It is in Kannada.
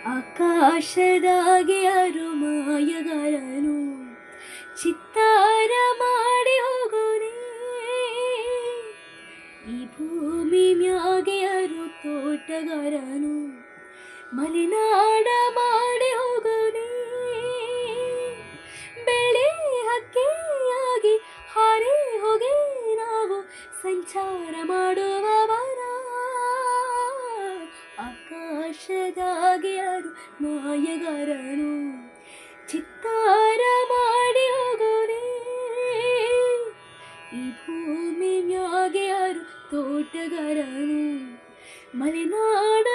ಆಕಾಶದಾಗೆ ಯಾರು ಮಾಯಗಾರನು ಚಿತ್ತಾರ ಮಾಡಿ ಹೋಗೋನೆ. ಈ ಭೂಮಿ ಮ್ಯಾಗೆ ಯಾರು ತೋಟಗಾರನು ಮಲೆನಾಡ ಮಾಡಿ ಹೋಗೋನೆ. ಬೆಳೆ ಹಕ್ಕಿಯಾಗಿ ಹಾರಿ ಹೋಗಿ ನಾವು ಸಂಚಾರ ಮಾಡುವವರ. ಆಕಾಶದಾಗೆ ಯಾರು ಮಾಯಗಾರನು ಚಿತ್ತಾರ ಮಾಡಿ ಹೋಗೋನೆ. ಈ ಭೂಮಿ ಮ್ಯಾಗೆ ಯಾರು ತೋಟಗಾರನು ಮಲೆನಾಡ